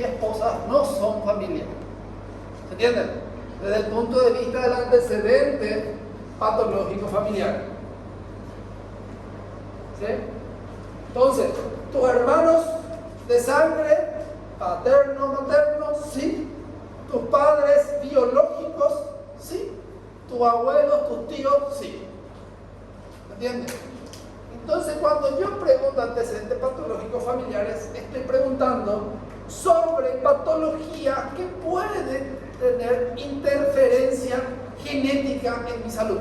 y esposas no son familia. ¿Se entiende? Desde el punto de vista del antecedente patológico familiar. ¿Sí? Entonces, tus hermanos de sangre, paterno, materno, sí. Tus padres biológicos, sí. Tus abuelos, tus tíos, sí. ¿Entiendes? Entonces, cuando yo pregunto antecedentes patológicos familiares, estoy preguntando sobre patologías que pueden tener interferencia genética en mi salud.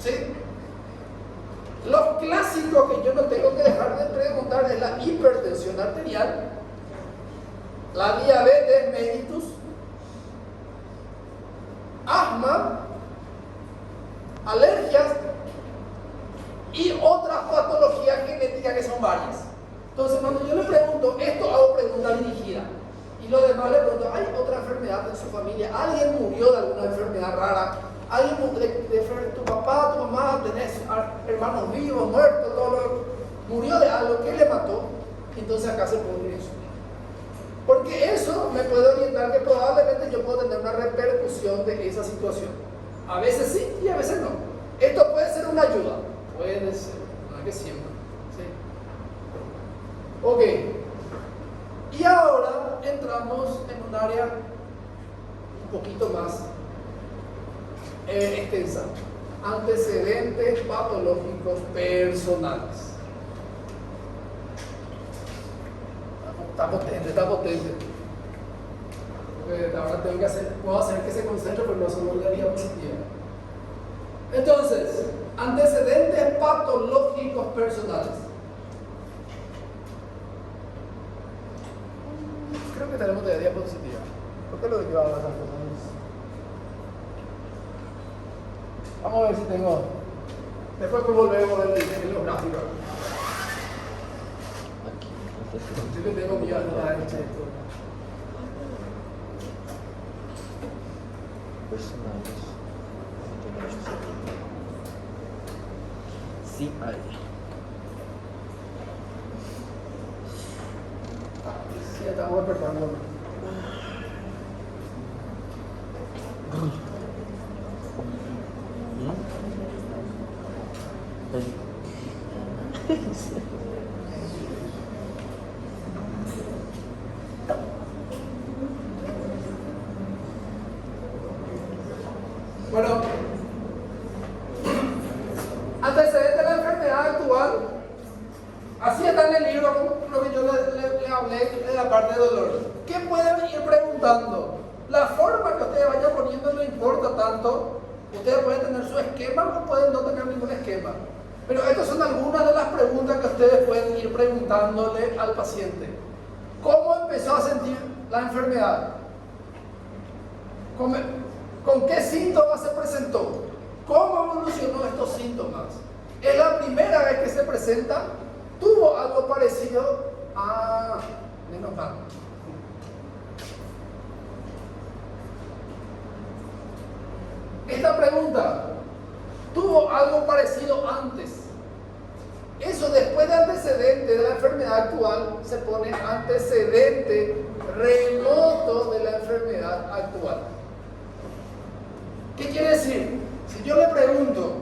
¿Sí? Los clásicos que yo no tengo que dejar de preguntar es la hipertensión arterial, la diabetes mellitus, asma, alergias y otras patologías genéticas que son varias. Entonces, cuando yo le pregunto esto, hago pregunta dirigida. Y lo demás le pregunto, ¿hay otra enfermedad en su familia? ¿Alguien murió de alguna enfermedad rara? ¿Alguien tu papá, tu mamá, tenés hermanos vivos, muertos, murió de algo? ¿Qué le mató? Entonces acá se pone eso. Porque eso me puede orientar que probablemente yo puedo tener una repercusión de esa situación. A veces sí y a veces no. Esto puede ser una ayuda. Puede ser, no es que siempre. ¿Sí? Ok. Y ahora entramos en un área un poquito más extensa. Antecedentes patológicos personales. Está potente. Porque ahora puedo hacer que se concentre, pero no solo la diapositiva. Entonces, antecedentes patológicos personales. Creo que tenemos de diapositiva. ¿Por qué lo de que va a hablar esas cosas? Vamos a ver si tengo. Después pues volvemos a ver los gráficos. Yo que tengo miedo a la derecha de esto. Personales. Sí hay. Sí, estamos despertando. Bueno, antecedente de la enfermedad actual, así está en el libro, lo que yo le hablé de la parte de dolor. ¿Qué pueden ir preguntando? La forma que ustedes vayan poniendo no importa tanto. Ustedes pueden tener su esquema o pueden no tener ningún esquema. Pero estas son algunas de las preguntas que ustedes pueden ir preguntándole al paciente. ¿Cómo empezó a sentir la enfermedad? ¿Con qué síntomas se presentó? ¿Cómo evolucionó estos síntomas? ¿Es la primera vez que se presenta? ¿Tuvo algo parecido a menos mal? Esta pregunta, ¿tuvo algo parecido antes? Eso después de antecedente de la enfermedad actual se pone antecedente remoto de la enfermedad actual. ¿Qué quiere decir? Si yo le pregunto,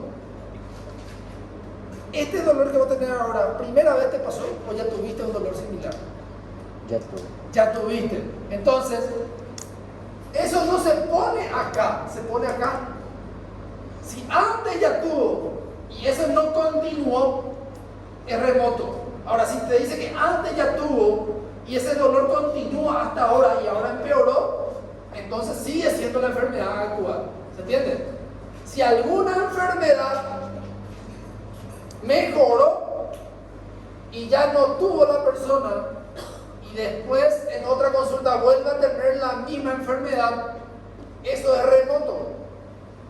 ¿este dolor que vos tenés ahora, primera vez te pasó o ya tuviste un dolor similar? Ya tuve. Ya tuviste. Entonces, eso no se pone acá, se pone acá. Si antes ya tuvo y eso no continuó, es remoto. Ahora, si te dice que antes ya tuvo y ese dolor continúa hasta ahora y ahora empeoró, entonces sigue siendo la enfermedad actual. ¿Se entiende? Si alguna enfermedad mejoró y ya no tuvo la persona y después en otra consulta vuelve a tener la misma enfermedad, eso es remoto.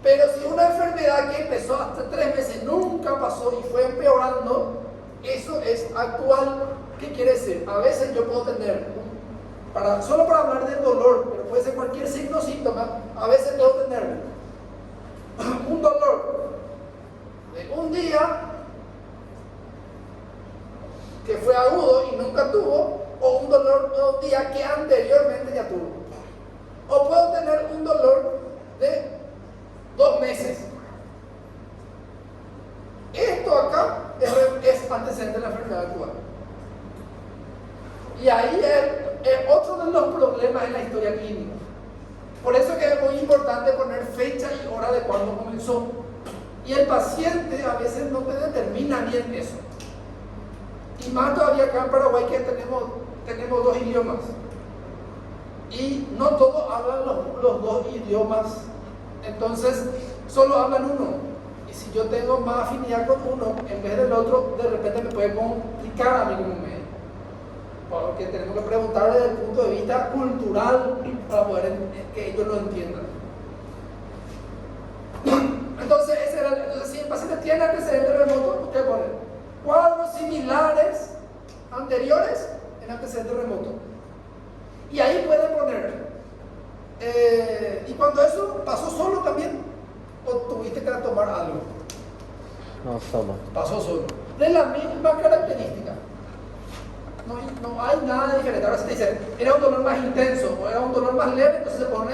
Pero si una enfermedad que empezó hasta 3 meses nunca pasó y fue empeorando, eso es actual. ¿Qué quiere decir? A veces yo puedo tener, solo para hablar del dolor, pero puede ser cualquier signo o síntoma, a veces puedo tener un dolor de un día que fue agudo y nunca tuvo, los días que anteriormente ya tuvo. O puedo tener un dolor de 2 meses. Esto acá es antecedente de la enfermedad actual. Y ahí es otro de los problemas en la historia clínica. Por eso que es muy importante poner fecha y hora de cuándo comenzó. Y el paciente a veces no determina bien eso. Y más todavía acá en Paraguay que tenemos 2 idiomas. Y no todos hablan los 2 idiomas. Entonces, solo hablan uno. Y si yo tengo más afinidad con uno en vez del otro, de repente me puede complicar a mí como médico. Porque tenemos que preguntar desde el punto de vista cultural para poder que ellos lo entiendan. Entonces, si el paciente tiene antecedentes remotos, usted pone cuadros similares anteriores en antecedente remoto. Y ahí puede poner, y cuando eso pasó solo también, o tuviste que tomar algo. No, solo. Pasó solo. De la misma característica. No hay nada diferente. Ahora se te dice, era un dolor más intenso o era un dolor más leve, entonces se pone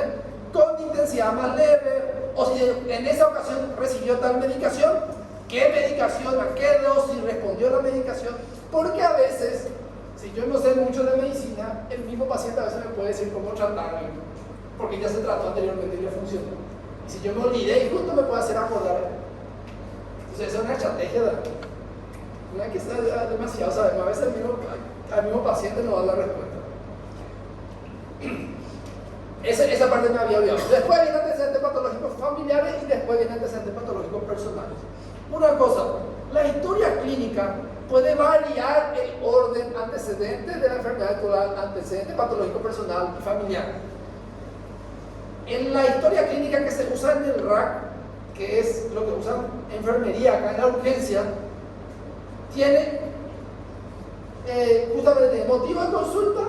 con intensidad más leve. O si en esa ocasión recibió tal medicación, ¿qué medicación? ¿A qué dosis respondió la medicación? Porque a veces, si yo no sé mucho de medicina, el mismo paciente a veces me puede decir cómo tratarlo, porque ya se trató anteriormente y le funcionó. Y si yo me olvidé y justo me puede hacer acordar. Entonces esa es una estrategia no hay que ser demasiado, sabemos, a veces al mismo paciente no da la respuesta. Esa parte me había olvidado. Después vienen antecedentes patológicos familiares y después vienen antecedentes patológicos personales. Una cosa, la historia clínica puede variar el orden antecedente de la enfermedad actual, antecedente patológico personal y familiar. En la historia clínica que se usa en el RAC, que es lo que usan en enfermería acá en la urgencia, tiene justamente motivo de consulta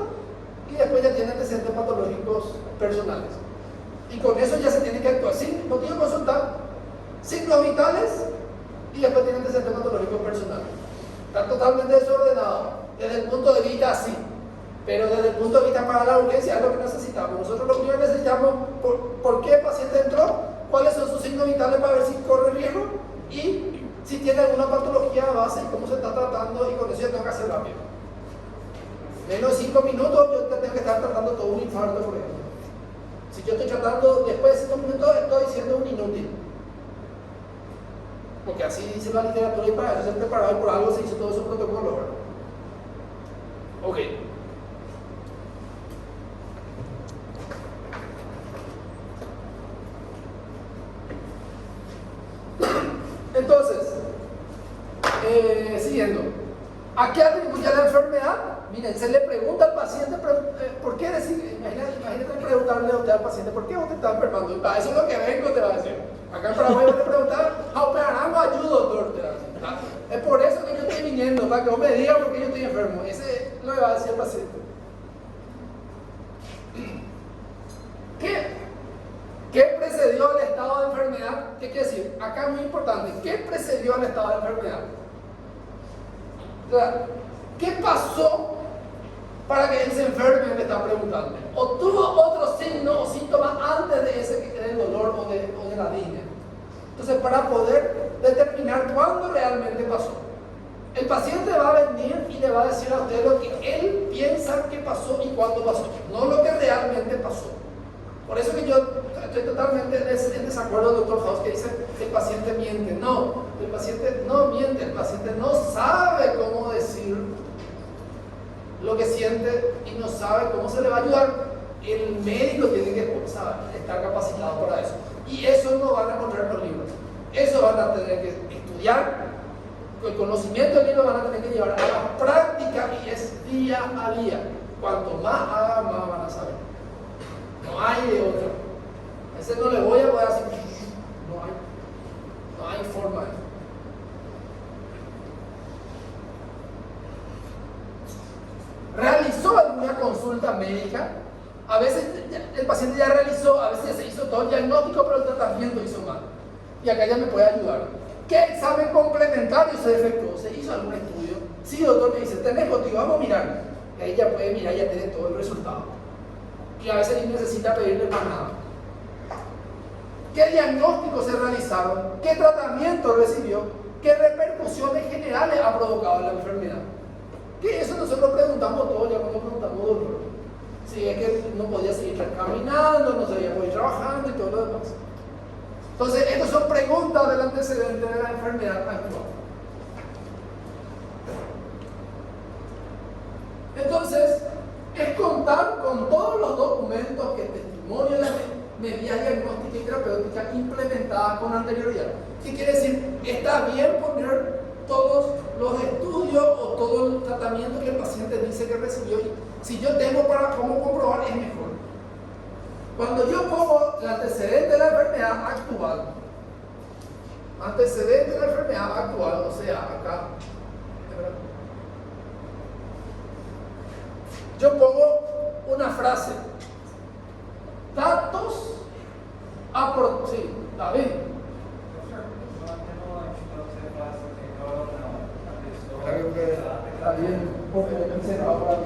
y después ya tiene antecedentes patológicos personales. Y con eso ya se tiene que actuar sin motivo de consulta, signos vitales y después tiene antecedentes patológicos personales. Está totalmente desordenado desde el punto de vista así, pero desde el punto de vista para la urgencia es lo que necesitamos. Nosotros lo primero necesitamos por qué el paciente entró, cuáles son sus signos vitales para ver si corre riesgo y si tiene alguna patología base y cómo se está tratando, y con eso ya tengo que hacer rápido. Menos de 5 minutos yo tengo que estar tratando todo un infarto, por ejemplo. Si yo estoy tratando después de 5 minutos, estoy siendo un inútil. Porque así dice la literatura y para eso se preparado y por algo se hizo todo ese protocolo. Ok. Entonces, siguiendo, ¿a qué atribuye la enfermedad? Miren, se le pregunta al paciente, ¿por qué decir? Imagínate preguntarle a usted al paciente, ¿por qué vos te estás enfermando? Y para eso es lo que vengo, te va a decir. Acá en Paraguay te preguntar, ¿a ayudo, doctor? Te va a decir. Es por eso que yo estoy viniendo, para que vos me digas por qué yo estoy enfermo. Ese es lo que va a decir el paciente. ¿Qué precedió al estado de enfermedad? ¿Qué quiere decir? Acá es muy importante. ¿Qué precedió al estado de enfermedad? O sea, ¿qué pasó para que él se enferme? Me está preguntando. ¿O tuvo otro signo o síntoma antes de ese que del dolor o de la disnea? Entonces, para poder determinar cuándo realmente pasó, el paciente va a venir y le va a decir a usted lo que él piensa que pasó y cuándo pasó, no lo que realmente pasó. Por eso que yo estoy totalmente en desacuerdo del doctor House que dice que el paciente miente. No, el paciente no miente, el paciente no sabe cómo decir lo que siente y no sabe cómo se le va a ayudar. El médico tiene que estar capacitado para eso. Y eso no van a encontrar en los libros. Eso van a tener que estudiar. El conocimiento del libro van a tener que llevar a la práctica y es día a día. Cuanto más hagan, más van a saber. No hay de otra. Ese no le voy a poder decir. No hay forma. ¿Realizó alguna consulta médica? A veces el paciente ya realizó, a veces ya se hizo todo el diagnóstico, pero el tratamiento hizo mal. Y acá ya me puede ayudar. ¿Qué examen complementario se efectuó? ¿Se hizo algún estudio? Sí, doctor, me dice, tenés motivo, vamos a mirar. Y ahí ya puede mirar, ya tiene todo el resultado. Y a veces ni necesita pedirle más nada. ¿Qué diagnósticos se realizaron? ¿Qué tratamiento recibió? ¿Qué repercusiones generales ha provocado la enfermedad? Que eso nosotros preguntamos todo ya cuando preguntamos dolor. Si es que no podía seguir caminando, no sabía poder ir trabajando y todo lo demás. Entonces, estas son preguntas del antecedente de la enfermedad actual. Entonces, es contar con todos los documentos que testimonian las medidas diagnósticas y terapéuticas implementadas con anterioridad. ¿Qué quiere decir? Está bien poner todos los estudios o todo el tratamiento que el paciente dice que recibió. Y si yo tengo para cómo comprobar, es mejor. Cuando yo pongo el antecedente de la enfermedad actual, o sea, acá, yo pongo una frase, datos sí, David. Creo que está bien, porque me ahora.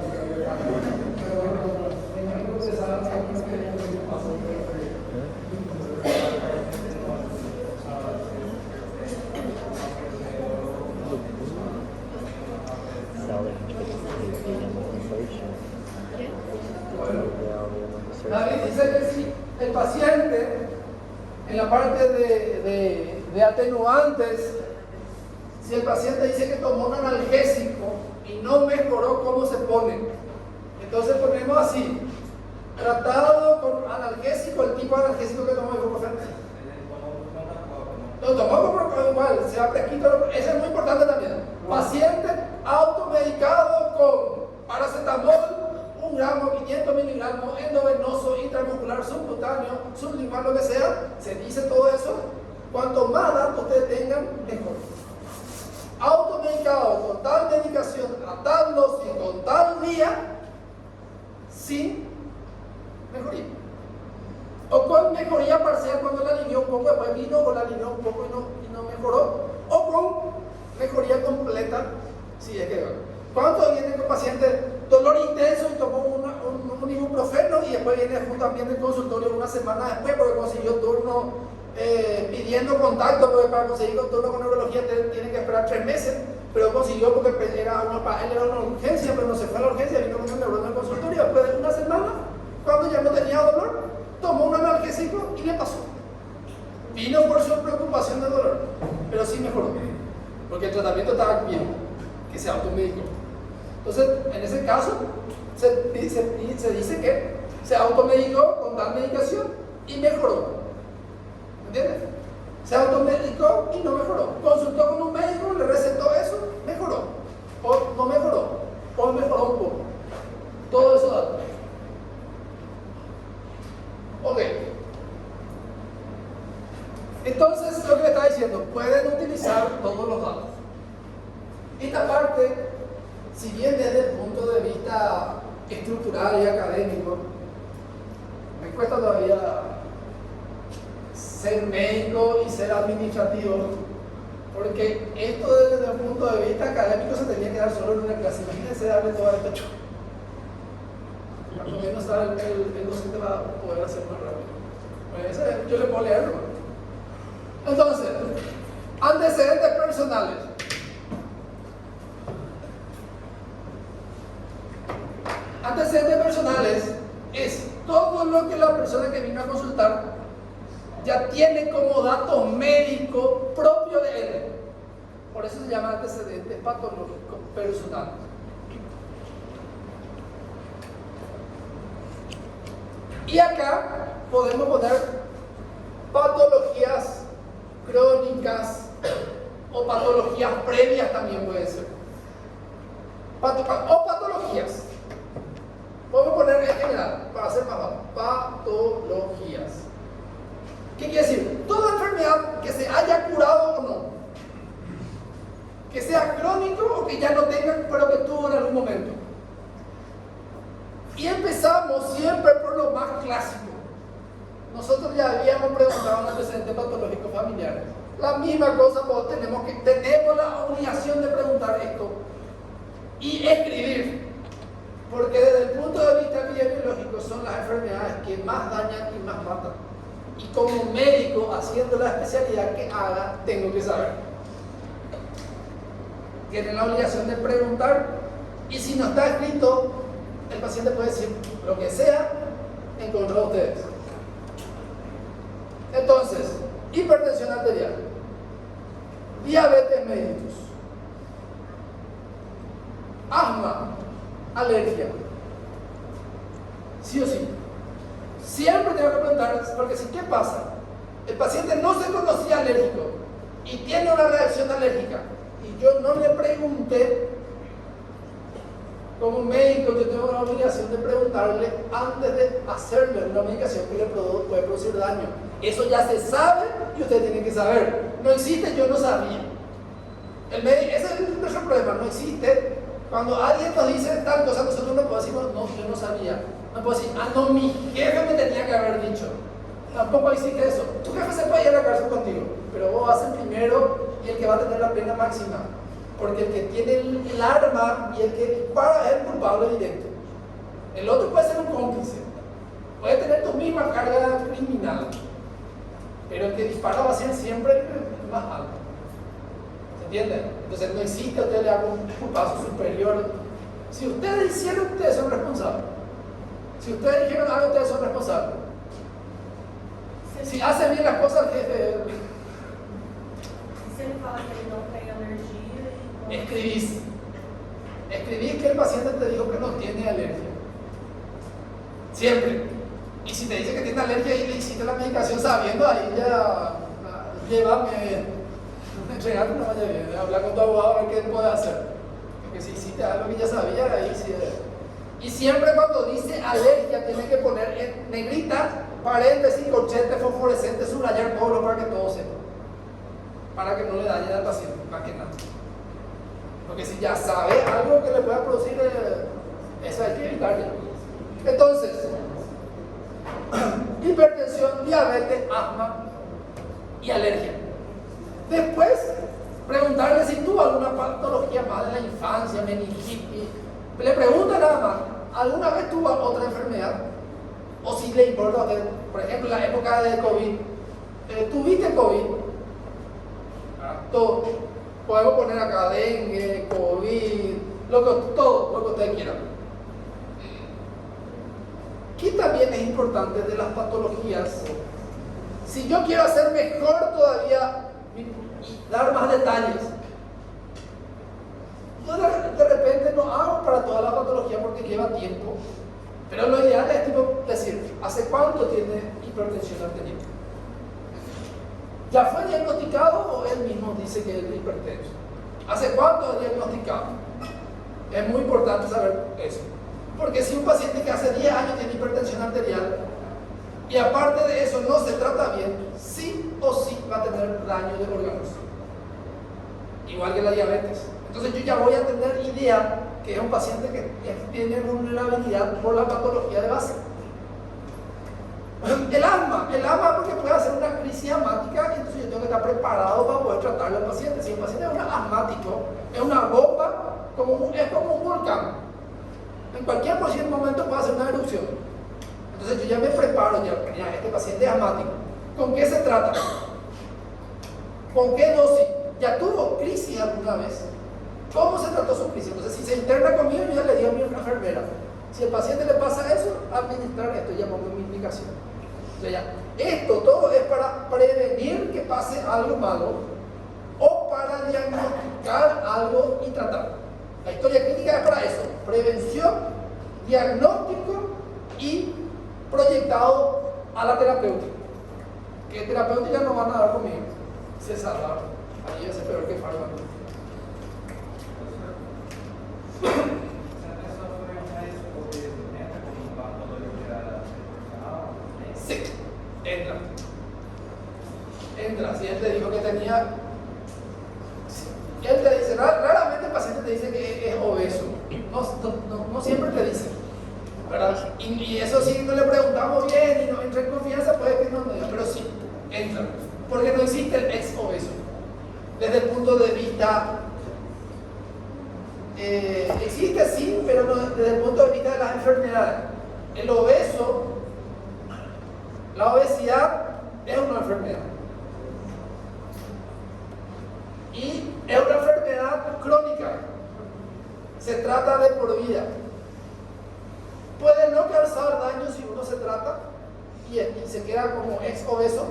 David dice que si el paciente, en la parte de atenuantes, si el paciente dice que tomó un analgésico y no mejoró, ¿cómo se pone? Entonces ponemos así: tratado con analgésico, el tipo de analgésico que tomó ibuprofeno. Lo tomó igual, se ha prescrito, eso es muy importante también. Paciente automedicado con paracetamol, 1 gramo, 500 miligramos, endovenoso, intramuscular, subcutáneo, sublingual, lo que sea, se dice todo eso. Cuanto más datos ustedes tengan, mejor. Automedicado con tal medicación, tratándose con tal día, sin mejoría. O con mejoría parcial cuando la alivió un poco, después vino o la alivió un poco y no mejoró. O con mejoría completa, si es que ¿cuánto viene con paciente dolor intenso y tomó un ibuprofeno y después viene también del consultorio una semana después porque consiguió turno pidiendo contacto, porque para conseguir un turno con neurología tiene que esperar 3 meses, pero consiguió porque para él era una urgencia, pero no se fue a la urgencia, vino con un neurólogo en el consultorio después de una semana, cuando ya no tenía dolor, tomó un analgésico y le pasó. Vino por su preocupación de dolor, pero sí mejoró, porque el tratamiento estaba bien, que se automedicó. Entonces, en ese caso, se dice que se automedicó con tal medicación y mejoró. ¿Entiendes? Se automedicó y no mejoró. Consultó con un médico, le recetó eso, mejoró. O no mejoró, o mejoró un poco. Todo eso datos. Ok. Entonces, lo que le está diciendo, pueden utilizar todos los datos. Esta parte, si bien desde el punto de vista estructural y académico, me cuesta todavía ser médico y ser administrativo, porque esto desde el punto de vista académico se tenía que dar solo en una clase. Imagínense darle todo esto hecho. Por lo menos el docente va a poder hacer más rápido. Yo le puedo leerlo. Entonces, antecedentes personales. Antecedentes personales es todo lo que la persona que vino a consultar ya tiene como dato médico propio de él. Por eso se llama antecedentes patológicos personales. Y acá podemos poner patologías crónicas o patologías previas también puede ser. O patologías. Podemos poner en general, para hacer más fácil, patologías. ¿Qué quiere decir? Toda enfermedad que se haya curado o no. Que sea crónico o que ya no tenga, pero que tuvo en algún momento. Y empezamos siempre por lo más clásico. Nosotros ya habíamos preguntado en antecedentes patológicos familiares. La misma cosa, pues tenemos la obligación de preguntar esto y escribir. Porque desde el punto de vista epidemiológico son las enfermedades que más dañan y más matan. Y como médico, haciendo la especialidad que haga, tengo que saber. Tienen la obligación de preguntar, y si no está escrito, el paciente puede decir lo que sea en contra de ustedes. Entonces, hipertensión arterial, diabetes mellitus, asma, alergia, sí o sí. Siempre tengo que preguntar, porque si, ¿qué pasa? El paciente no se conocía alérgico y tiene una reacción alérgica, y yo no le pregunté. Como médico, yo tengo la obligación de preguntarle antes de hacerle una medicación que le puede producir daño. Eso ya se sabe y usted tiene que saber. No existe, yo no sabía. Ese es nuestro problema, no existe. Cuando alguien nos dice tal cosa, nosotros no podemos decir, no, yo no sabía. No puedo decir, no, mi jefe me tenía que haber dicho. Tampoco existe eso. Tu jefe se puede ir a la cárcel contigo, pero vos vas el primero y el que va a tener la pena máxima. Porque el que tiene el arma y el que dispara es el culpable directo. El otro puede ser un cómplice, puede tener tu misma carga criminal, pero el que dispara va a ser siempre el más alto. ¿Se entiende? Entonces no existe usted le haga un paso superior. Si ustedes hicieron, ustedes son responsables. Si ustedes dijeron algo, ustedes son responsables. Si hacen bien las cosas, el jefe. Se ele fala que ele não tem alergia. Escribís que el paciente te dijo que no tiene alergia. Siempre. Y si te dice que tiene alergia y le hiciste la medicación sabiendo, ahí ya llévame, entregate una vaya bien, habla con tu abogado a ver qué puede hacer. Porque si hiciste algo que ya sabía, ahí sí. Y siempre cuando dice alergia, tiene que poner en negrita, paréntesis, corchete, fosforescente, subrayar todo para que todo sepa. Para que no le dañe al paciente, más que nada. Porque si ya sabe algo que le pueda producir, eso hay que evitarlo. Entonces, hipertensión, diabetes, asma y alergia. Después, preguntarle si tuvo alguna patología más de la infancia, meningitis. Le pregunta nada más, ¿alguna vez tuvo otra enfermedad? O si le importa a usted, por ejemplo, en la época de COVID, ¿tuviste COVID? Todo. Podemos poner acá dengue, COVID, todo lo que usted quiera. Y también es importante de las patologías. Si yo quiero hacer mejor todavía y dar más detalles, yo de repente no hago para toda la patología porque lleva tiempo. Pero lo ideal es decir, ¿hace cuánto tiene hipertensión arterial? ¿Ya fue diagnosticado o él mismo dice que es hipertenso? ¿Hace cuánto es diagnosticado? Es muy importante saber eso. Porque si un paciente que hace 10 años tiene hipertensión arterial y aparte de eso no se trata bien, sí o sí va a tener daño de órganos. Igual que la diabetes. Entonces yo ya voy a tener idea que es un paciente que tiene vulnerabilidad por la patología de base. El asma porque puede hacer una crisis asmática, entonces yo tengo que estar preparado para poder tratarlo al paciente. Si el paciente es un asmático, es una bomba, es como un volcán. En cualquier momento puede hacer una erupción. Entonces yo ya me preparo, mira, este paciente es asmático. ¿Con qué se trata? ¿Con qué dosis? ¿Ya tuvo crisis alguna vez? ¿Cómo se trató su crisis? Entonces si se interna conmigo, yo ya le digo a mi enfermera. Si al paciente le pasa eso, administrar esto, llamamos mi indicación. Esto todo es para prevenir que pase algo malo o para diagnosticar algo y tratar. La historia clínica es para eso: prevención, diagnóstico y proyectado a la terapéutica. Que terapéutica no van a dar conmigo, se salva. Ahí es peor que fármaco. Sí, entra. Si él te dijo que tenía, él te dice, raramente el paciente te dice que es obeso, no siempre te dice, ¿verdad? Y eso sí, no le preguntamos bien y no entra en confianza, puede que no nos diga, pero sí, entra, porque no existe el ex obeso. Desde el punto de vista existe sí, pero no desde el punto de vista de las enfermedades. El obeso, la obesidad es una enfermedad. Y es una enfermedad crónica. Se trata de por vida. Puede no causar daño si uno se trata y se queda como ex obeso,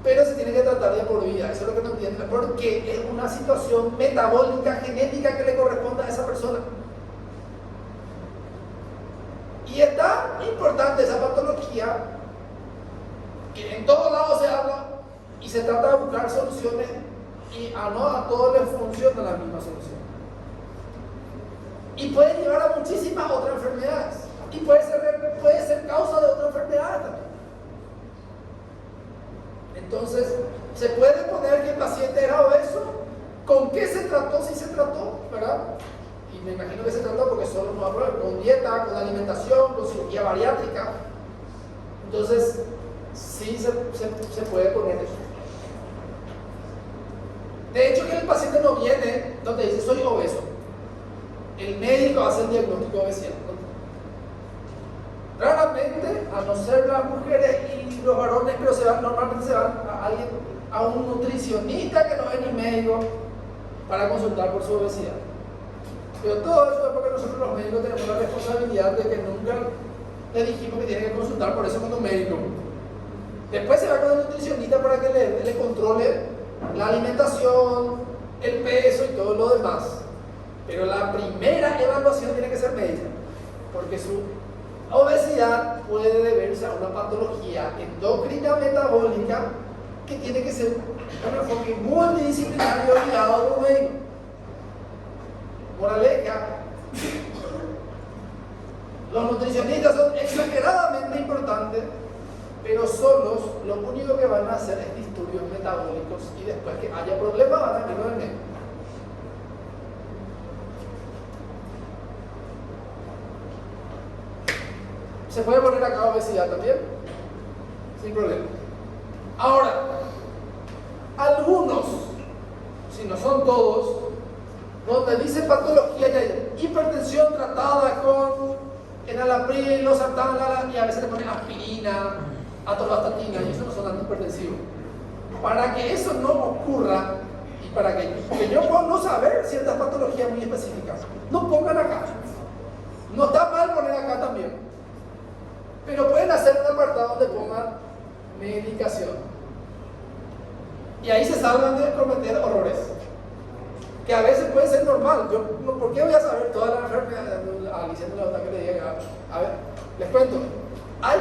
pero se tiene que tratar de por vida. Eso es lo que no entienden, porque es una situación metabólica, genética que le corresponde a esa persona. Y es tan importante esa patología que en todos lados se habla y se trata de buscar soluciones y no a todos les funciona la misma solución. Y puede llevar a muchísimas otras enfermedades. Y puede ser causa de otras enfermedades también. Entonces, se puede poner que el paciente era obeso. ¿Con qué se trató? Si se trató, ¿verdad? Y me imagino que se trató porque solo no hablo con dieta, con alimentación, con cirugía bariátrica. Entonces, sí se puede poner eso. De hecho, que el paciente no viene donde dice soy obeso. El médico hace el diagnóstico de obesidad. Raramente, a no ser las mujeres y los varones, pero normalmente se van a un nutricionista que no es ni médico para consultar por su obesidad. Pero todo eso es porque nosotros los médicos tenemos la responsabilidad de que nunca le dijimos que tiene que consultar por eso con un médico. Después se va con el nutricionista para que le controle la alimentación, el peso y todo lo demás. Pero la primera evaluación tiene que ser médica, porque su obesidad puede deberse a una patología endocrina metabólica que tiene que ser un enfoque multidisciplinario guiado por un médico. Moraleja, los nutricionistas son exageradamente importantes, pero solos lo único que van a hacer es disturbios metabólicos y después que haya problemas van a venir al médico. ¿Se puede poner acá obesidad también? Sin problema. Ahora, algunos, si no son todos, donde dice patología de hipertensión tratada con enalapril, losartán, y a veces le ponen aspirina, atorvastatina, y eso no son antihipertensivos. Para que eso no ocurra y para que yo pueda no saber ciertas patologías muy específicas, no pongan acá. No está mal poner acá también. Pero pueden hacer un apartado donde pongan medicación. Y ahí se salvan de cometer horrores. Que a veces puede ser normal. ¿Por qué voy a saber todas las enfermedades? Alicia no le gusta que le diga. A ver, les cuento. Hay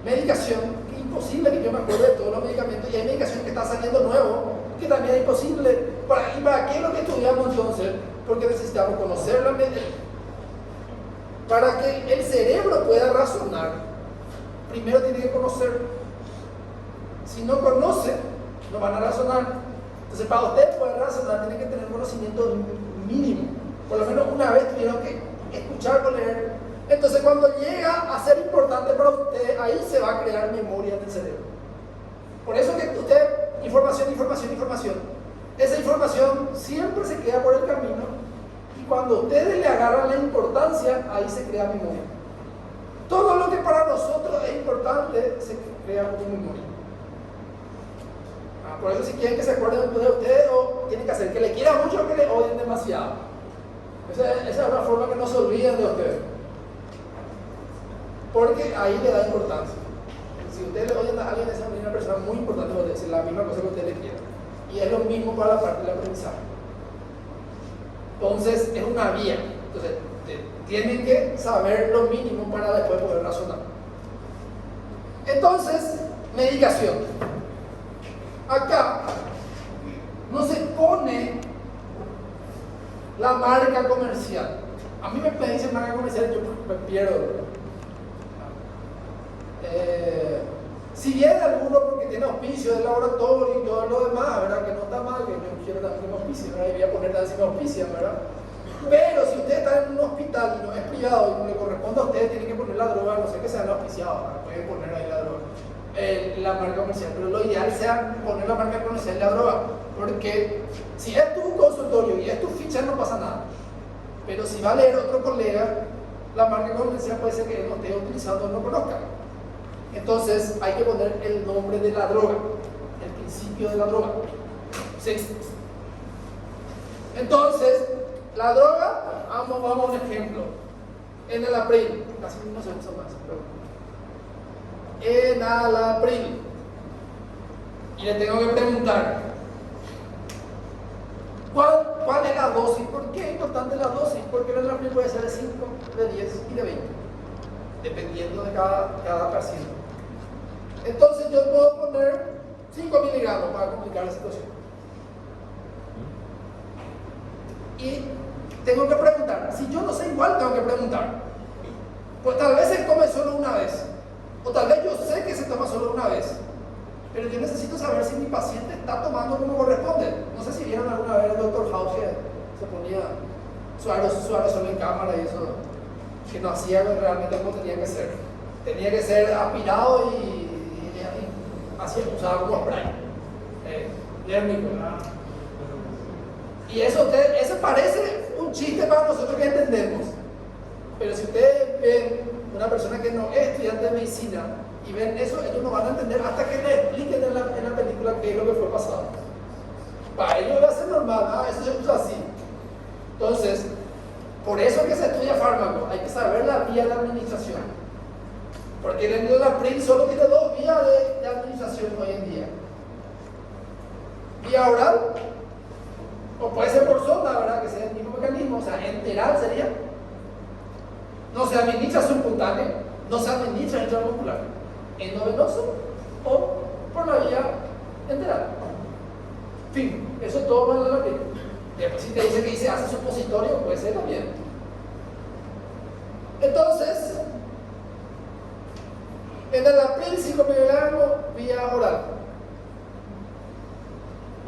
medicación que es imposible que yo me acuerde de todos los medicamentos. Y hay medicación que está saliendo nuevo, que también es imposible. ¿Y para qué es lo que estudiamos entonces? Porque necesitamos conocer la medicación. Para que el cerebro pueda razonar, primero tiene que conocer. Si no conoce, no van a razonar. Entonces, para usted poder razonar, tiene que tener conocimiento mínimo. Por lo menos una vez tuvieron que escuchar o leer. Entonces, cuando llega a ser importante para usted, ahí se va a crear memoria en el cerebro. Por eso que usted, información. Esa información siempre se queda por el camino. Cuando ustedes le agarran la importancia, ahí se crea memoria. Todo lo que para nosotros es importante se crea como memoria. Por eso si quieren que se acuerden de ustedes, o tienen que hacer que le quieran mucho o que le odien demasiado. Esa es una forma que no se olviden de ustedes. Porque ahí le da importancia. Si ustedes le odian a alguien, esa es una persona muy importante, va a decir la misma cosa que ustedes le quieran. Y es lo mismo para la parte del aprendizaje. Entonces es una vía. Entonces tienen que saber lo mínimo para después poder razonar. Entonces, medicación. Acá no se pone la marca comercial. A mí me dicen marca comercial, yo me pierdo. Si viene alguno porque tiene auspicio del laboratorio y todo lo demás, ¿verdad? Que no está mal, que yo quiero también que me auspicie, ¿verdad? Y voy a poner también si me auspician, ¿verdad? Pero si usted está en un hospital y no es privado y no le corresponde a usted, tiene que poner la droga, no sé que sean auspiciados, ¿verdad? Pueden poner ahí la droga. la marca comercial, pero lo ideal sea poner la marca comercial en la droga, porque si es tu consultorio y es tu ficha no pasa nada, pero si va a leer otro colega, la marca comercial puede ser que él no esté utilizando o no conozca. Entonces hay que poner el nombre de la droga, el principio de la droga. ¿Sí? Entonces, la droga, vamos a un ejemplo. Enalapril, casi no se usa más, pero enalapril. Y le tengo que preguntar, ¿cuál es la dosis? ¿Por qué es importante la dosis? Porque el enalapril puede ser de 5, de 10 y de 20, dependiendo de cada paciente. Entonces yo puedo poner 5 miligramos para complicar la situación. Y tengo que preguntar. Si yo no sé, igual tengo que preguntar. Pues tal vez se come solo una vez. O tal vez yo sé que se toma solo una vez. Pero yo necesito saber si mi paciente está tomando como corresponde. No sé si vieron alguna vez el Dr. House que se ponía su aerosol en cámara y eso, que no hacía realmente como tenía que ser. Tenía que ser aspirado y así usaba como spray. Térmico. Y eso parece un chiste para nosotros que entendemos. Pero si ustedes ven una persona que no es estudiante de medicina y ven eso, ellos no van a entender hasta que le expliquen en la película qué es lo que fue pasado. Para ellos va a ser normal, eso se usa así. Entonces, por eso que se estudia fármaco, hay que saber la vía de administración. Porque el enalapril solo tiene 2 vías de administración hoy en día. Vía oral, o puede ser por sonda, ¿verdad? Que sea el mismo mecanismo, o sea, enteral sería. No se administra subcutáneo, no se administra intramuscular. Endovenoso o por la vía enteral. Fin, eso todo va en la piel. Después si te dice que se hace supositorio, puede ser también. Entonces, enalapril 5 miligramos vía oral.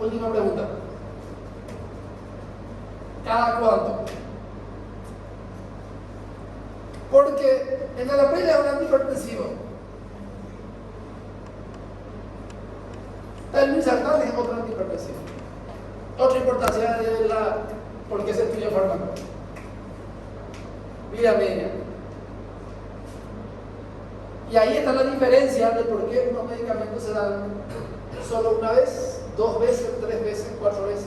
Última pregunta. ¿Cada cuánto? Porque enalapril es un antihipertensivo. El losartán es otro antihipertensivo. Otra importancia de por qué se estudia fármaco. Vida media. Y ahí está la diferencia de por qué unos medicamentos se dan solo una vez, 2 veces, 3 veces, 4 veces.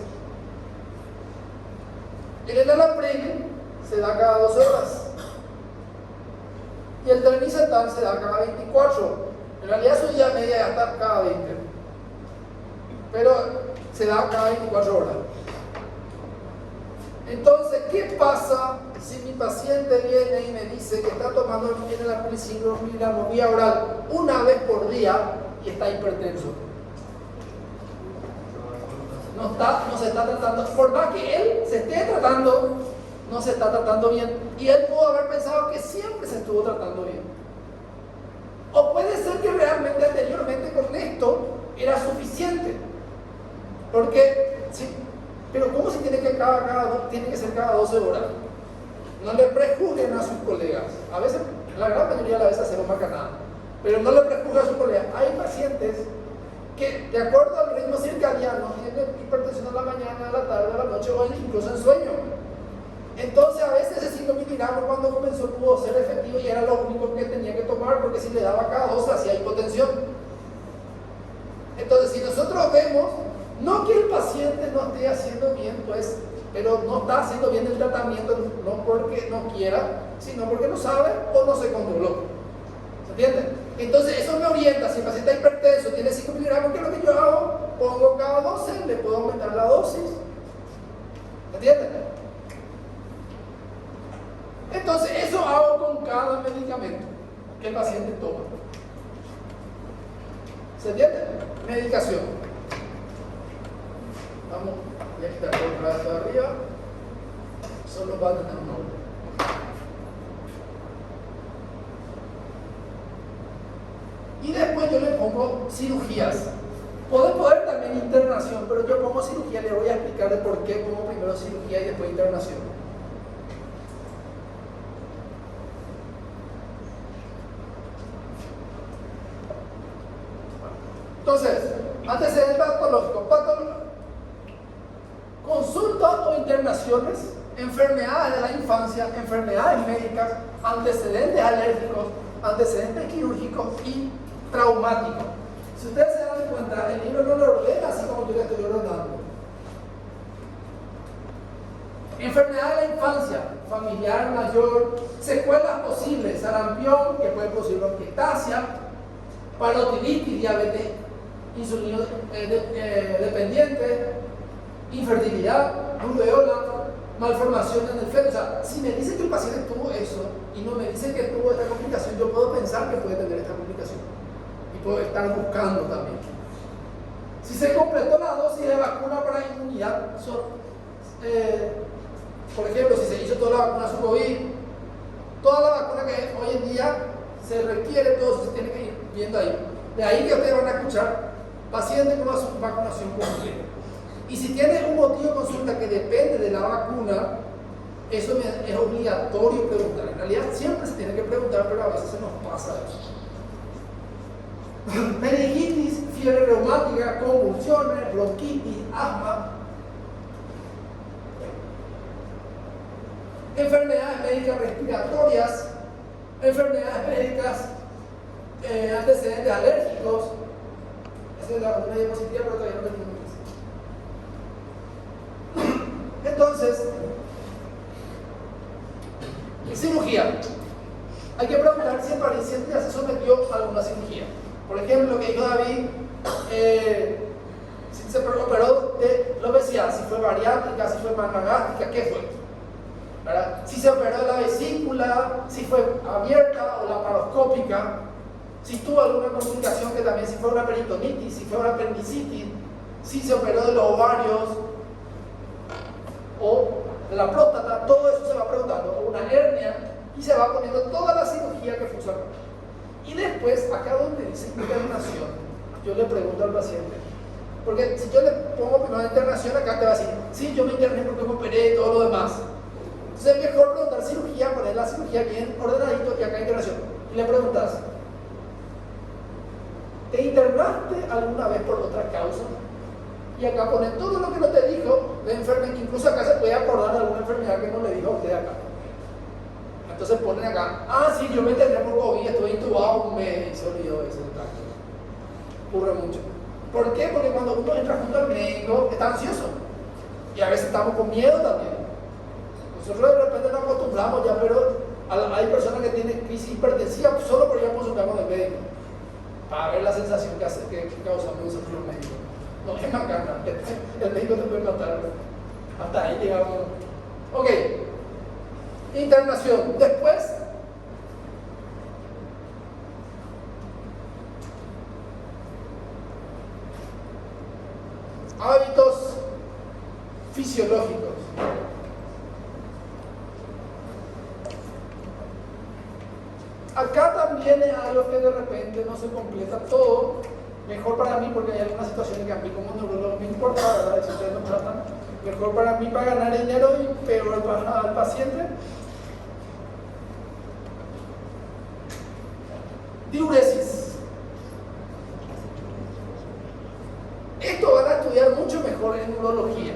El enalapril se da cada 12 horas. Y el telmisartán se da cada 24. En realidad su día media ya está cada 20. Pero se da cada 24 horas. Entonces, ¿qué pasa si mi paciente viene y me dice que está tomando el enalapril 5 miligramos vía oral una vez por día y está hipertenso? No se está tratando, por más que él se esté tratando, no se está tratando bien. Y él pudo haber pensado que siempre se estuvo tratando bien. O puede ser que realmente anteriormente con esto era suficiente. Porque, sí, pero ¿cómo si tiene que ser cada 12 horas? No le prejuzguen a sus colegas. A veces, la gran mayoría de las veces no marca nada. Pero no le prejuzguen a sus colegas. Hay pacientes que, de acuerdo al ritmo circadiano, tienen hipertensión a la mañana, a la tarde, a la noche o incluso en sueño. Entonces, a veces ese 5 miligramos cuando comenzó pudo ser efectivo y era lo único que tenía que tomar, porque si le daba cada 12 hacía hipotensión. Entonces, si nosotros vemos, no que el paciente no esté haciendo bien, pues, pero no está haciendo bien el tratamiento, no porque no quiera, sino porque no sabe o no se controló. ¿Se entiende? Entonces eso me orienta. Si el paciente es hipertenso, tiene 5 miligramos, ¿qué es lo que yo hago? Pongo cada 12, le puedo aumentar la dosis. ¿Se entiende? Entonces eso hago con cada medicamento que el paciente toma. ¿Se entiende? Medicación. Vamos a quitar el brazo de arriba. Solo va a tener un nombre. Y después yo le pongo cirugías. Puede poner también internación, pero yo pongo cirugía. Le voy a explicar de por qué pongo primero cirugía y después internación. Entonces, antecedentes patológicos, consultas o internaciones, enfermedades de la infancia, enfermedades médicas, antecedentes alérgicos, antecedentes quirúrgicos y traumáticos. Si ustedes se dan cuenta, el libro no lo lee así como yo le estoy ordenando. Enfermedad de la infancia, familiar mayor, secuelas posibles, sarampión, que puede producir bronquiectasia, parotiditis, diabetes, insulino dependiente, infertilidad, rubeola, malformación en el feto. O sea, si me dice que el paciente tuvo eso y no me dice que tuvo esta complicación, yo puedo pensar que puede tener esta complicación y puedo estar buscando también. Si se completó la dosis de vacuna para inmunidad, por ejemplo, si se hizo toda la vacuna sobre COVID, toda la vacuna que hoy en día se requiere, todo eso se tiene que ir viendo ahí. De ahí que ustedes van a escuchar pacientes con vacunación completa. Y si tiene un motivo de consulta que depende de la vacuna, eso es obligatorio preguntar. En realidad siempre se tiene que preguntar, pero a veces se nos pasa eso. Meningitis, fiebre reumática, convulsiones, bronquitis, asma. Enfermedades médicas respiratorias, enfermedades médicas, antecedentes alérgicos. Esa es una diapositiva, pero todavía no tenemos más. Entonces, cirugía. Hay que preguntar si el paciente ya se sometió a alguna cirugía. Por ejemplo, lo que dijo David, si se operó de la obesidad, si fue bariátrica, si fue manga-gástrica, ¿qué fue? ¿Verdad? Si se operó de la vesícula, si fue abierta o laparoscópica, si tuvo alguna complicación que también, si fue una peritonitis, si fue una apendicitis, si se operó de los ovarios o de la próstata, todo eso se va preguntando, o una hernia, y se va poniendo toda la cirugía que funcionó. Y después, acá donde dice internación, yo le pregunto al paciente, porque si yo le pongo primero internación, acá te va a decir, sí, yo me interné porque me operé y todo lo demás. Entonces es mejor preguntar cirugía, poner la cirugía bien ordenadito y acá internación. Y le preguntas, ¿te internaste alguna vez por otra causa? Y acá pone todo lo que no te dijo de enfermedad, incluso acá se puede acordar de alguna enfermedad que no le dijo a usted acá. Entonces ponen acá, sí, yo me interné por COVID, estuve intubado un mes y se olvidó eso. Ocurre mucho. ¿Por qué? Porque cuando uno entra junto al médico está ansioso. Y a veces estamos con miedo también. Nosotros de repente nos acostumbramos ya, pero hay personas que tienen crisis hipertensiva solo por ir a consultarnos al médico. Para ver la sensación que causamos nosotros los médicos. No es macana, el médico te puede matar. Hasta ahí llegamos. Ok. Internación. Después, hábitos fisiológicos. Acá también es algo que de repente no se completa todo. Mejor para mí, porque hay algunas situaciones que a mí como neurólogo me importa, ¿verdad? Si ustedes no tratan, mejor para mí para ganar dinero y peor para el paciente. Diuresis. Esto van a estudiar mucho mejor en neurología.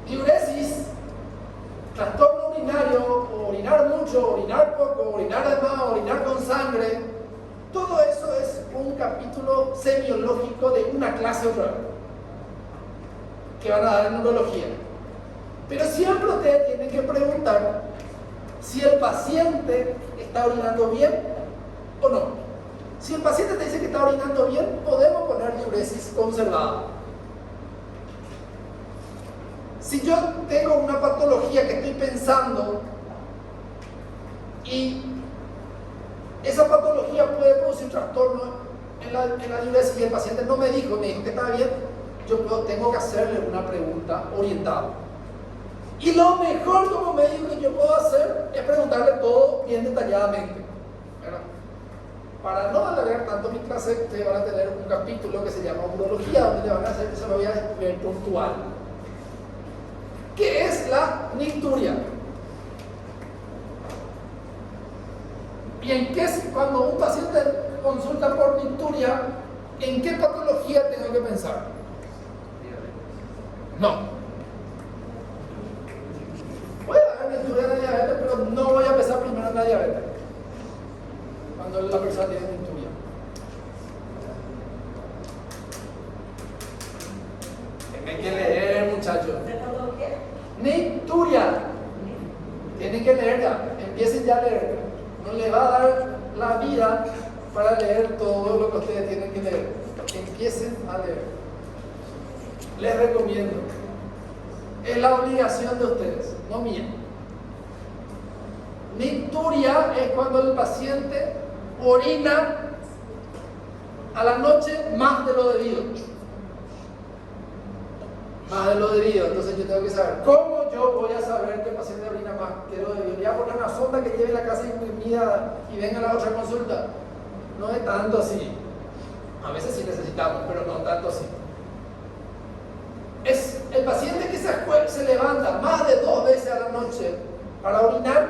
Diuresis, trastorno urinario, orinar mucho, orinar poco, orinar de más, orinar con sangre. Todo eso es un capítulo semiológico de una clase otra que van a dar en neurología. Pero siempre ustedes tienen que preguntar si el paciente está orinando bien o no. Si el paciente te dice que está orinando bien, podemos poner diuresis conservada. Si yo tengo una patología que estoy pensando y esa patología puede producir trastorno en la diuresis y el paciente no me dijo que estaba bien, yo tengo que hacerle una pregunta orientada. Y lo mejor como médico que yo puedo hacer es preguntarle todo bien detalladamente, ¿verdad? Para no alargar tanto mi clase, ustedes van a tener un capítulo que se llama urología, donde le van a hacer, eso lo voy a ver puntual. ¿Qué es la nicturia? Bien, ¿qué es cuando un paciente consulta por nicturia, ¿en qué patología tengo que pensar? No. Puede haber nicturia de diabetes, pero no voy a pensar primero en la diabetes cuando la persona tiene nicturia. Tienen que leer, muchachos. Nicturia. Tienen que leer ya. Empiecen ya a leer. No les va a dar la vida para leer todo lo que ustedes tienen que leer. Empiecen a leer. Les recomiendo. Es la obligación de ustedes, no mía. Nicturia es cuando el paciente orina a la noche más de lo debido. Más de lo debido. Entonces yo tengo que saber cómo yo voy a saber que el paciente orina más que lo debido. Voy a poner una sonda que lleve a la casa imprimida y venga a la otra consulta. No es tanto así. A veces sí necesitamos, pero no tanto así. Es el paciente que se levanta más de 2 veces a la noche para orinar,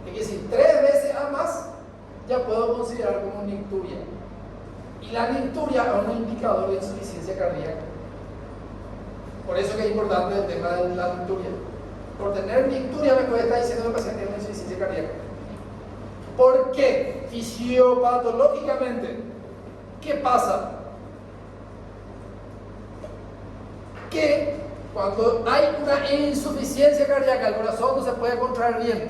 que quiere decir 3 veces a más, ya puedo considerar como nicturia. Y la nicturia es un indicador de insuficiencia cardíaca. Por eso que es importante el tema de la nicturia. Por tener nicturia me puede estar diciendo que el paciente tiene una insuficiencia cardíaca. ¿Por qué? Fisiopatológicamente, ¿qué pasa? Que cuando hay una insuficiencia cardíaca, el corazón no se puede contraer bien.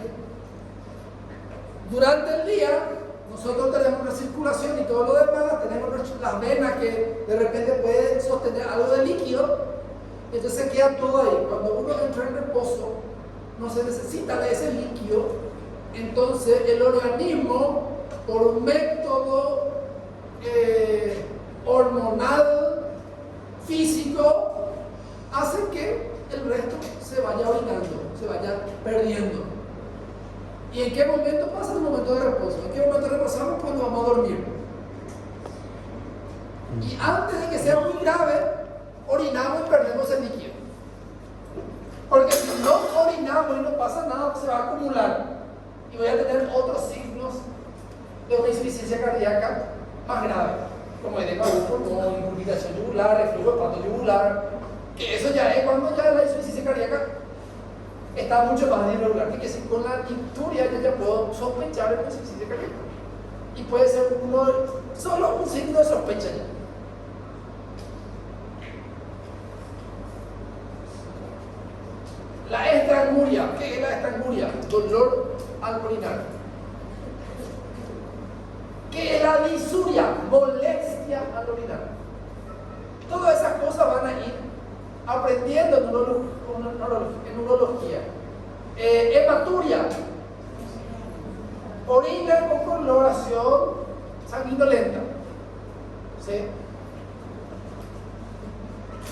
Durante el día, nosotros tenemos una circulación y todo lo demás, tenemos las venas que de repente pueden sostener algo de líquido, y entonces se queda todo ahí. Cuando uno entra en reposo, no se necesita de ese líquido, entonces el organismo, por un método hormonal, físico, hace que el resto se vaya orinando, se vaya perdiendo. ¿Y en qué momento pasa? En el momento de reposo. ¿En qué momento reposamos? Cuando vamos a dormir. Y antes de que sea muy grave, orinamos y perdemos el líquido. Porque si no orinamos y no pasa nada, se va a acumular. Y voy a tener otros signos de una insuficiencia cardíaca más grave, como edema de pulmón, irritación yugular, reflujo hepatoyugular. Que eso ya es cuando ya la insuficiencia cardíaca está mucho más irregular. Que si con la nicturia yo ya puedo sospechar de una insuficiencia cardíaca. Y puede ser solo un signo de sospecha ya. La estranguria. ¿Qué es la estranguria? Dolor al orinar. ¿Qué es la disuria? Molestia al orinar. Todas esas cosas van a ir aprendiendo en urología. Hematuria. Orina con coloración sanguinolenta. ¿Sí?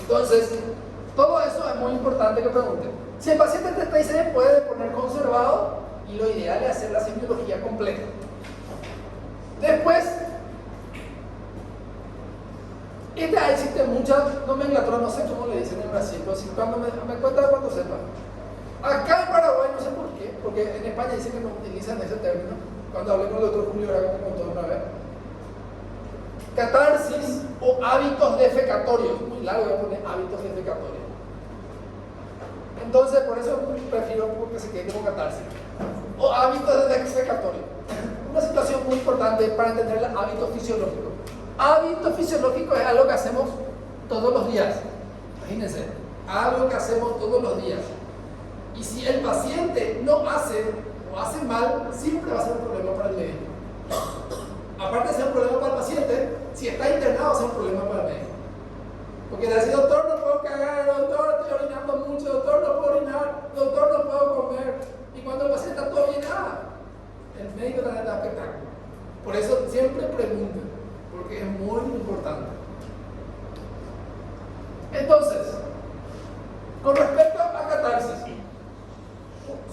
Entonces, todo eso es muy importante que pregunten. Si el paciente se puede poner conservado, y lo ideal es hacer la semiología completa. Después, existen muchas nomenclaturas, no sé cómo le dicen en Brasil, pero si cuando me cuenta cuando sepa. Acá en Paraguay no sé por qué, porque en España dicen que no utilizan ese término. Cuando hablé con el doctor Julio Braga me contó una vez. Catarsis o hábitos defecatorios. Muy largo voy a poner hábitos defecatorios. Entonces, por eso prefiero que se quede como catarsis. O hábitos defecatorios. Una situación muy importante para entender el hábito fisiológico. Hábito fisiológico es algo que hacemos todos los días. Imagínense, algo que hacemos todos los días. Y si el paciente no hace o hace mal, siempre va a ser un problema para el médico. Aparte de ser un problema para el paciente, si está internado va a ser un problema para el médico. Porque decir, doctor, no puedo cagar, doctor, estoy orinando mucho, doctor, no puedo orinar, doctor, no puedo comer. Y cuando el paciente está todo bien, el médico también da espectáculo. Por eso siempre pregunten, porque es muy importante. Entonces, con respecto a catarsis,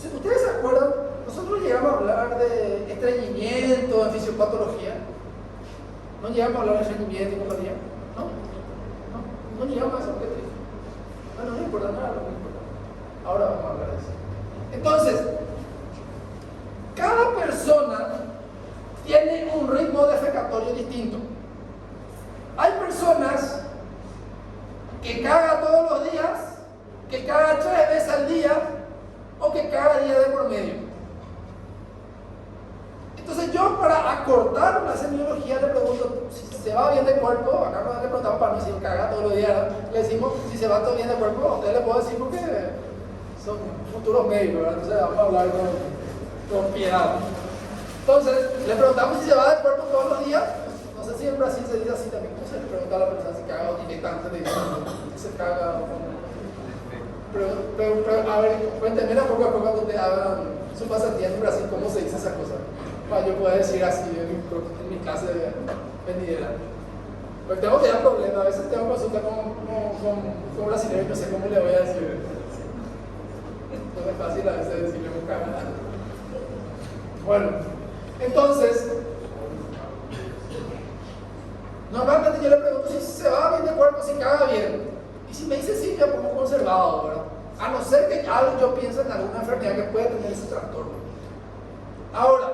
si ustedes se acuerdan, nosotros llegamos a hablar de estreñimiento en fisiopatología. ¿No llegamos a hablar de estreñimiento y compañía? No llegamos a eso, qué triste. Bueno, no importa nada, no importa. Ahora vamos a hablar de eso. Entonces, cada persona tiene un un ritmo defecatorio distinto. Hay personas que cagan todos los días, que cagan 3 veces al día o que cagan día de por medio. Entonces yo, para acortar una semiología, le pregunto si se va bien de cuerpo. Acá no le preguntamos para no decir caga todos los días, ¿no? Le decimos si se va todo bien de cuerpo. A ustedes les puedo decir porque son futuros médicos, ¿verdad? Entonces vamos a hablar con piedad. Entonces le preguntamos si se va de cuerpo todos los días. No sé si en Brasil se dice así también. ¿Cómo se le pregunta a la persona si caga o directamente le dice si se caga? Pero a ver, cuéntenme un poco cuando te hablan su pasantía en Brasil, ¿cómo se dice esa cosa? Para yo poder decir así en mi clase de venidera. Porque tengo que dar problemas, a veces tengo consulta con brasileños y no sé cómo le voy a decir. No es fácil a veces decirle un cagada. Bueno, entonces, normalmente yo le pregunto si se va bien de cuerpo, si caga bien. Y si me dice sí, yo pongo conservado, ¿verdad? A no ser que yo piense en alguna enfermedad que puede tener ese trastorno. Ahora,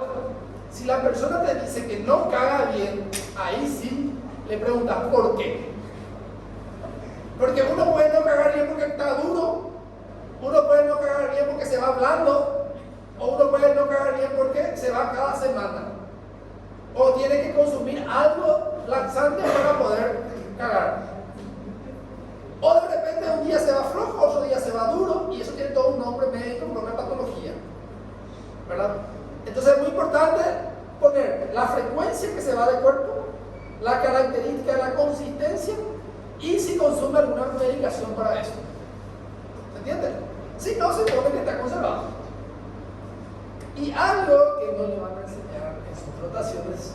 si la persona te dice que no caga bien, ahí sí le preguntas por qué. Porque uno puede no cagar bien porque está duro, uno puede no cagar bien porque se va hablando, o uno puede no cagar bien porque se va cada semana, o tiene que consumir algo laxante para poder cagar. O de repente un día se va flojo, otro día se va duro, y eso tiene todo un nombre médico, una patología, ¿verdad? Entonces es muy importante poner la frecuencia que se va de cuerpo, la característica de la consistencia y si consume alguna medicación para eso. ¿Se entiende? Si no, se pone que está conservado. Y algo que no le van a enseñar en sus rotaciones,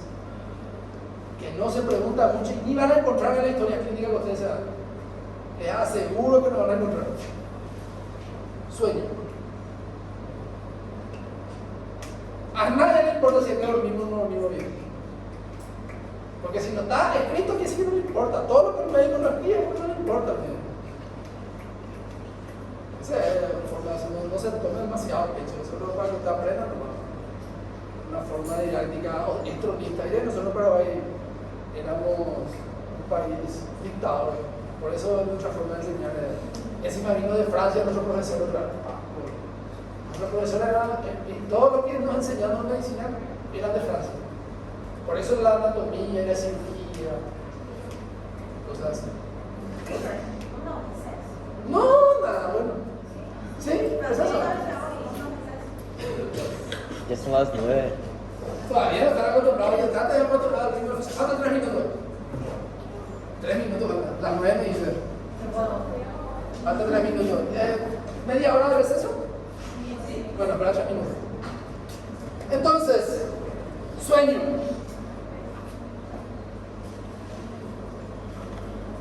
que no se pregunta mucho y ni van a encontrar en la historia clínica que ustedes se dan, les aseguro que no van a encontrar: sueño. A nadie le importa si es que dormimos o no dormimos bien. Porque si no está escrito, que sí que no le importa. Todo lo que el médico nos escribe, pues no le importa. Esa es la forma de hacerlo. No se tome demasiado el pecho. Nosotros para que usted aprenda, una forma didáctica extronista. Y nosotros en Paraguay éramos un país dictador. Por eso nuestra forma de enseñar es. Encima vino de Francia nuestro profesor, claro. Nuestra profesora era, todo lo que nos enseñaron en medicina eran de Francia. Por eso la anatomía, la cirugía, cosas así. No, nada, bueno. ¿Sí? ¿Es eso? Ya son las 9. Todavía no están acostumbrados, ya trata de acostumbrado al ritmo. Faltan 3 minutos. 3 minutos, las 9 me dicen. Faltan 3 minutos. ¿Media hora de receso? Bueno, espera 3 minutos. Entonces, sueño.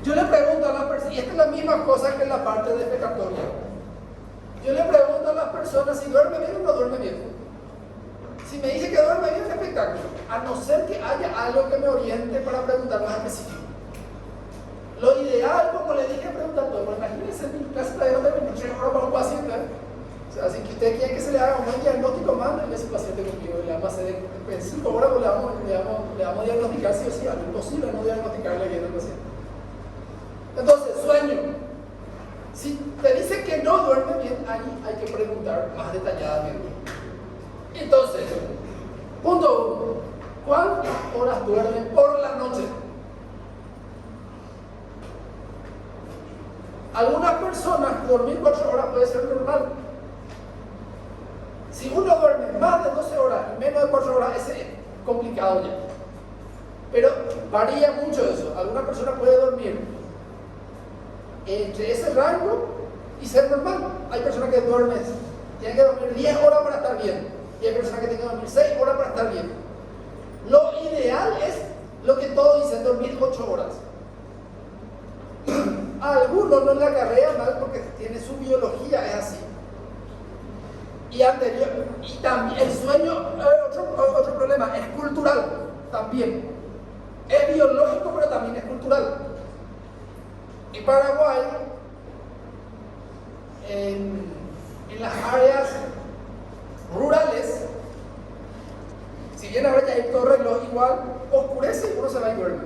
Yo le pregunto a las personas, y esta es la misma cosa que en la parte defecatoria. Yo le pregunto a las personas si duerme bien o no duerme bien. Si me dice que duerme bien, es espectáculo. A no ser que haya algo que me oriente para preguntar más específico. Lo ideal, como le dije, es preguntar todo. Pero imagínense, en mi clase todavía no termino 3 horas para un paciente. O sea, si usted quiere que se le haga un buen diagnóstico, mándenle a ese paciente conmigo. Y le vamos a hacer en 5 horas, pues le vamos a diagnosticar sí o sí. Algo imposible no diagnosticarle bien al paciente. Entonces, sueño. Si te dice que no duerme bien, ahí hay que preguntar más detalladamente. Entonces, punto 1. ¿Cuántas horas duermen por la noche? Algunas personas dormir 4 horas puede ser normal. Si uno duerme más de 12 horas y menos de 4 horas, ese es complicado ya. Pero varía mucho eso. Alguna persona puede dormir entre ese rango y ser normal. Hay personas que duermen, tienen que dormir 10 horas para estar bien. Y hay personas que tienen que dormir 6 horas para estar bien. Lo ideal es lo que todos dicen, dormir 8 horas. A algunos no le acarrea mal porque tiene su biología, es así. Y también el sueño, otro problema, es cultural también. Es biológico, pero también es cultural. En Paraguay, en las áreas rurales, si bien ahora ya hay todo reloj igual, oscurece y uno se va y duerme.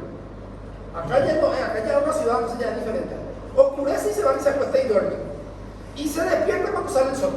Acá ya no es, acá ya es una ciudad, entonces ya es diferente. Oscurece y se va y se acuesta y duerme. Y se despierta cuando sale el sol.